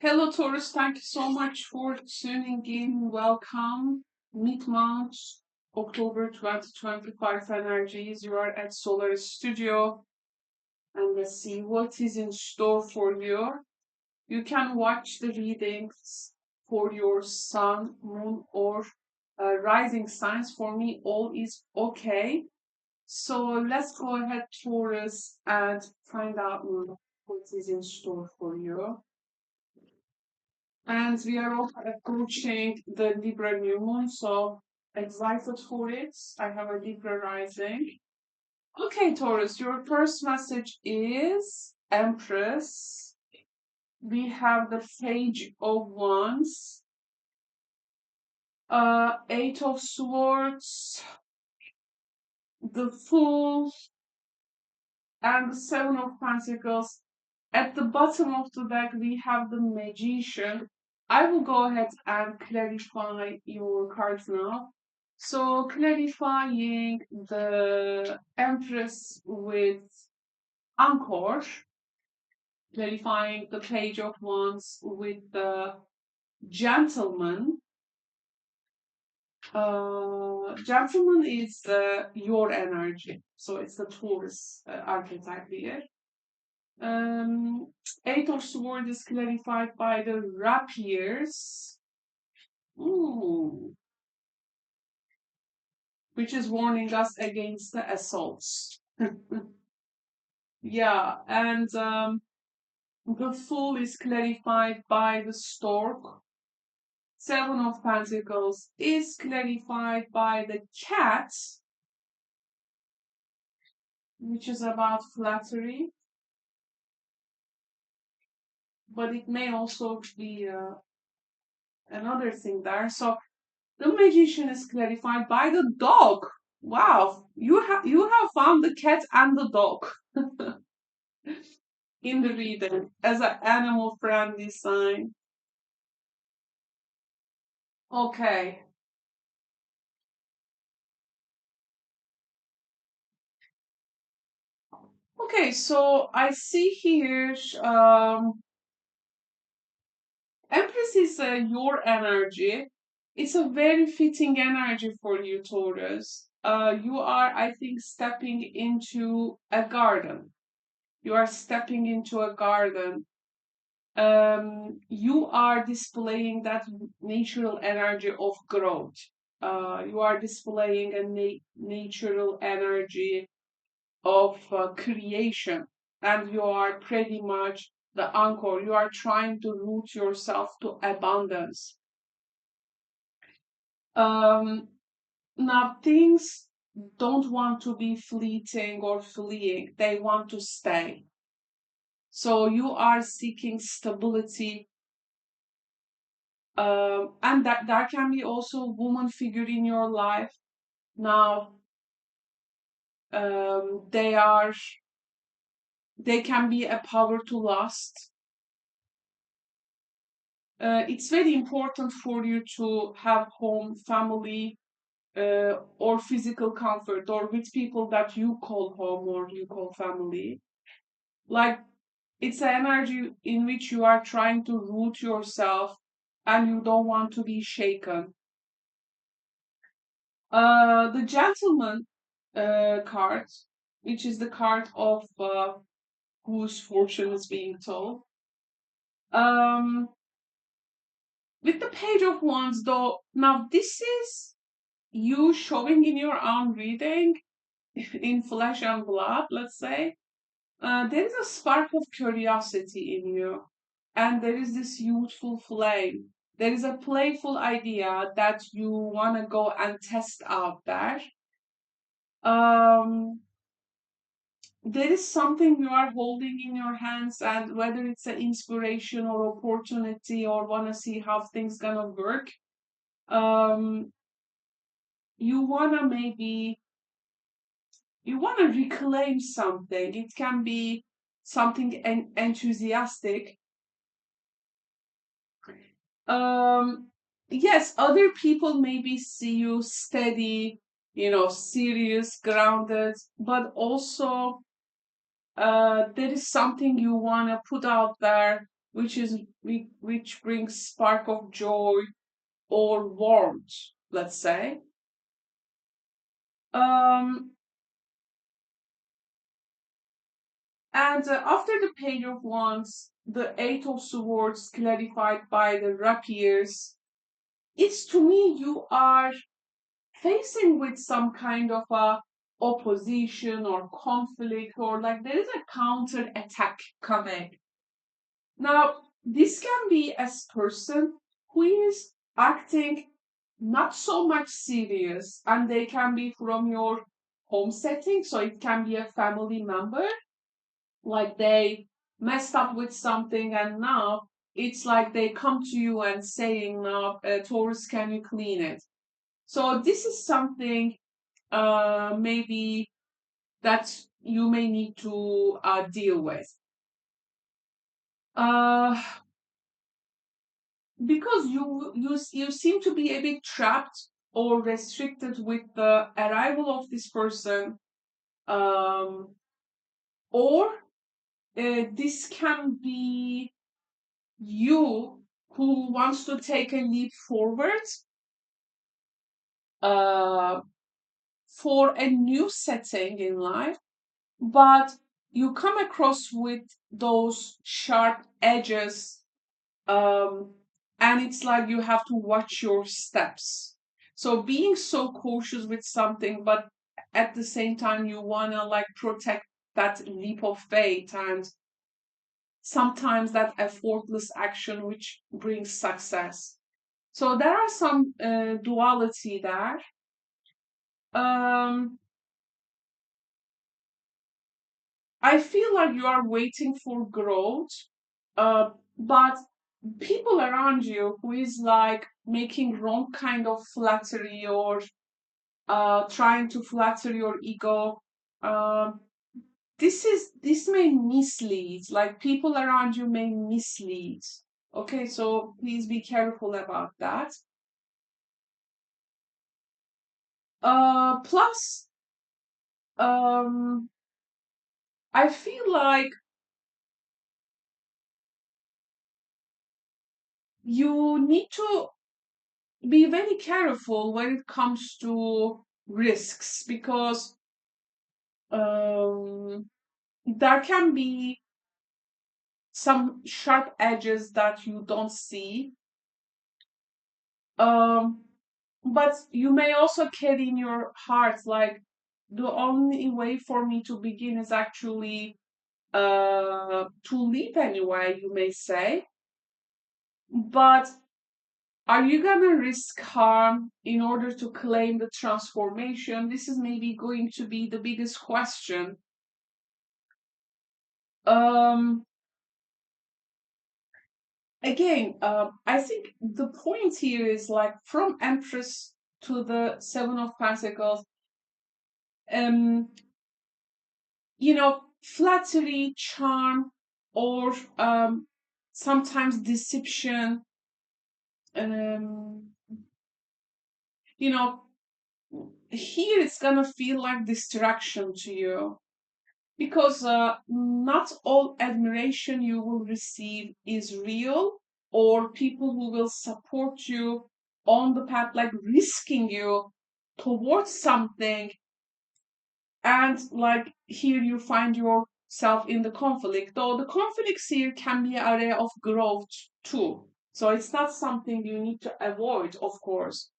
Hello, Taurus. Thank you so much for tuning in. Welcome. Mid-month, October 2025 energies. You are at Solar Studio. And let's see what is in store for you. You can watch the readings for your sun, moon, or rising signs. For me, all is okay. So let's go ahead, Taurus, and find out what is in store for you. And we are also approaching the Libra new moon, so excited for it. I have a Libra rising. Okay, Taurus, your first message is Empress. We have the Page of Wands, Eight of Swords, the Fool, and the Seven of Pentacles. At the bottom of the deck, we have the Magician. I will go ahead and clarify your cards now. So clarifying the Empress with Anchor, clarifying the Page of Wands with the Gentleman. Gentleman is your energy, so it's the Taurus archetype here. Eight of Swords is clarified by the rapiers, which is warning us against the assaults. Yeah, and the Fool is clarified by the stork. Seven of Pentacles is clarified by the cat, which is about flattery. But it may also be another thing there. So the Magician is clarified by the dog. Wow, you have found the cat and the dog in the reading as an animal friendly sign. Okay. Okay, so I see here Empress is your energy. It's a very fitting energy for you, Taurus. You are, I think, stepping into a garden. You are stepping into a garden. You are displaying that natural energy of growth. You are displaying a natural energy of creation, and you are pretty much the anchor. You are trying to root yourself to abundance. Now things don't want to be fleeting or fleeing, they want to stay. So you are seeking stability, and that can be also a woman figure in your life. Now they can be a power to last. It's very important for you to have home, family, or physical comfort, or with people that you call home or you call family. Like, it's an energy in which you are trying to root yourself and you don't want to be shaken. The Gentleman card, which is the card of whose fortune is being told. With the Page of Wands, though, now this is you showing in your own reading in flesh and blood, let's say. There is a spark of curiosity in you, and there is this youthful flame. There is a playful idea that you want to go and test out there. Um, there is something you are holding in your hands, and whether it's an inspiration or opportunity or want to see how things gonna work, um, you wanna maybe you wanna reclaim something. It can be something enthusiastic. Um, yes, other people maybe see you steady, serious, grounded, but also there is something you want to put out there which brings spark of joy or warmth, let's say. Um, and after the Page of Wands, the Eight of Swords clarified by the rapiers, it's to me you are facing with some kind of a opposition or conflict, or like there is a counter attack coming. Now, this can be as person who is acting not so much serious, and they can be from your home setting, so it can be a family member, like they messed up with something and now it's like they come to you and saying now, Taurus, can you clean it? So this is something maybe that you may need to deal with. Uh, because you seem to be a bit trapped or restricted with the arrival of this person, um, or this can be you who wants to take a leap forward uh, for a new setting in life, but you come across with those sharp edges, um, and it's like you have to watch your steps. So being so cautious with something, but at the same time you wanna like protect that leap of faith and sometimes that effortless action which brings success. So there are some duality there. Um, I feel like you are waiting for growth, but people around you who is like making wrong kind of flattery or trying to flatter your ego. Um, this may mislead. Like people around you may mislead. Okay, so please be careful about that. Plus, um, I feel like you need to be very careful when it comes to risks because um, there can be some sharp edges that you don't see. Um, but you may also carry in your heart like the only way for me to begin is actually to leap anyway, you may say. But are you gonna risk harm in order to claim the transformation? This is maybe going to be the biggest question. Um, again, I think the point here is like from Empress to the Seven of Pentacles, um, flattery, charm, or sometimes deception, um, you know, here it's gonna feel like distraction to you because not all admiration you will receive is real, or people who will support you on the path, like risking you towards something, and like here you find yourself in the conflict, though the conflicts here can be an area of growth too, so it's not something you need to avoid, of course.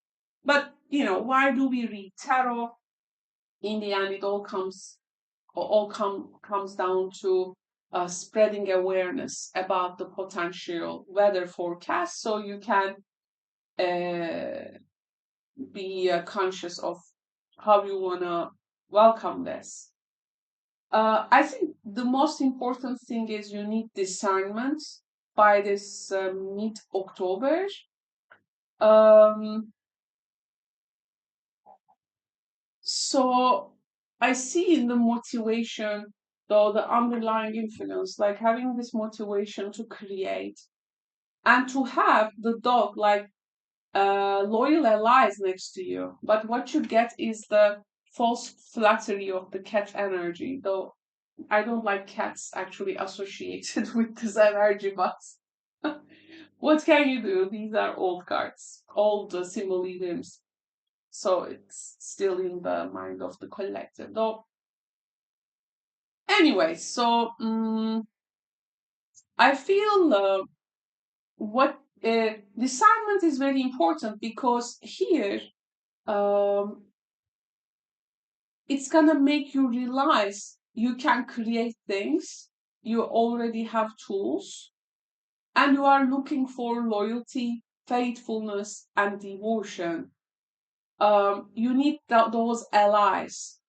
But why do we read tarot? In the end, it all comes down to spreading awareness about the potential weather forecast, so you can uh, be conscious of how you wanna welcome this. I think the most important thing is you need discernment by this mid October. Um, so I see in the motivation, though, the underlying influence, like having this motivation to create and to have the dog like loyal allies next to you. But what you get is the false flattery of the cat energy, though I don't like cats actually associated with this energy, but What can you do? These are old cards, old symbolisms. So it's still in the mind of the collector. Though, anyway, so I feel what discernment is very important because here um, it's gonna make you realize you can create things, you already have tools, and you are looking for loyalty, faithfulness, and devotion. You need those allies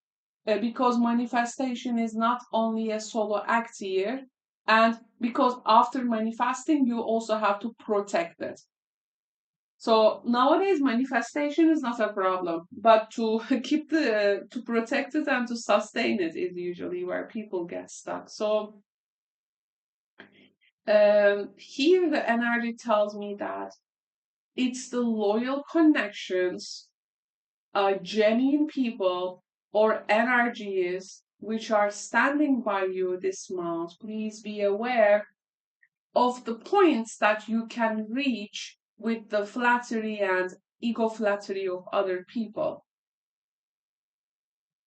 because manifestation is not only a solo act here, and because after manifesting, you also have to protect it. So nowadays, manifestation is not a problem, but to keep to protect it and to sustain it is usually where people get stuck. So here the energy tells me that it's the loyal connections, genuine people or energies which are standing by you this month. Please be aware of the points that you can reach with the flattery and ego flattery of other people.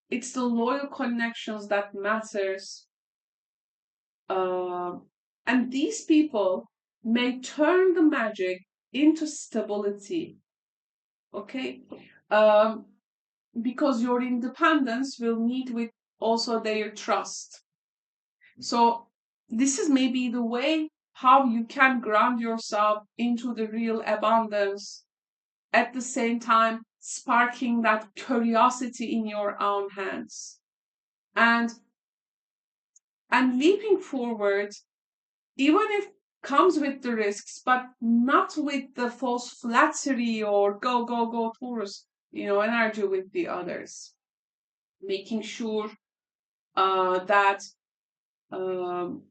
It's the loyal connections that matters. And these people may turn the magic into stability. Okay? Because your independence will need with also their trust. So this is maybe the way how you can ground yourself into the real abundance at the same time sparking that curiosity in your own hands and leaping forward even if comes with the risks but not with the false flattery or go go go Taurus energy with the others, making sure that um,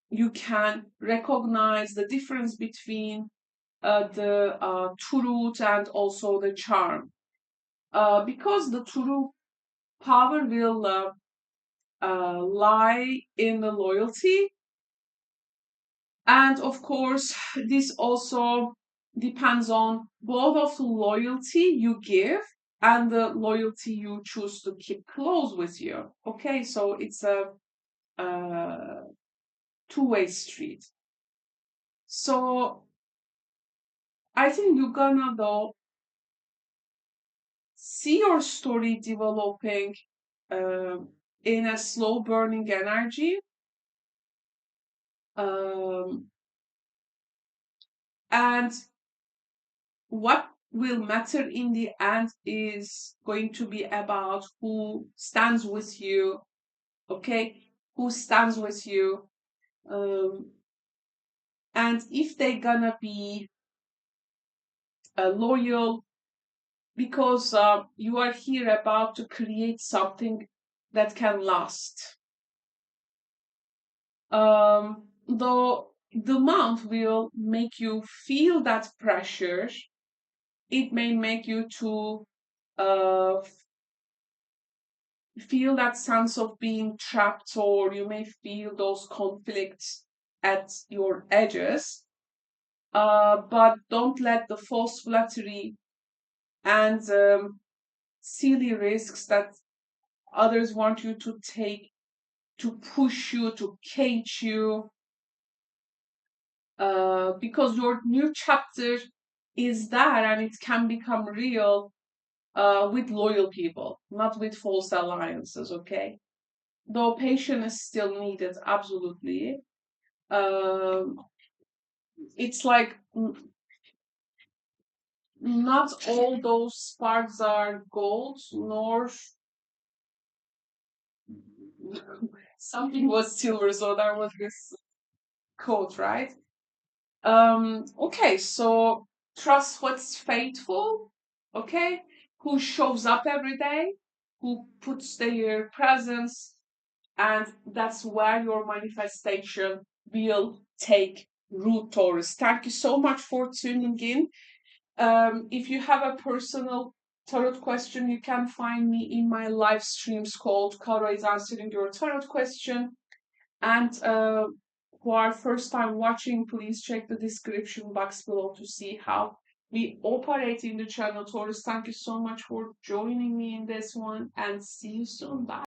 you can recognize the difference between the truth and also the charm. Because the true power will lie in the loyalty. And of course, this also depends on both of the loyalty you give and the loyalty you choose to keep close with you. Okay, so it's a two-way street. So I think you're gonna though see your story developing in a slow burning energy. Um, and what will matter in the end is going to be about who stands with you, okay? Who stands with you. And if they're gonna be loyal because you are here about to create something that can last. Though the month will make you feel that pressure, it may make you to uh, feel that sense of being trapped, or you may feel those conflicts at your edges. But don't let the false flattery and silly risks that others want you to take to push you, to cage you, because your new chapter is there and it can become real with loyal people, not with false alliances, okay? Though patience is still needed, absolutely. Um, it's like not all those sparks are gold, nor something was silver, so there was this quote, right? Okay, so trust what's faithful, okay? Who shows up every day, who puts their presence, and that's where your manifestation will take root, Taurus. Thank you so much for tuning in. If you have a personal tarot question, you can find me in my live streams called Karo is answering your tarot question. And who are first time watching, please check the description box below to see how we operate in the channel. Taurus, thank you so much for joining me in this one, and see you soon. Bye.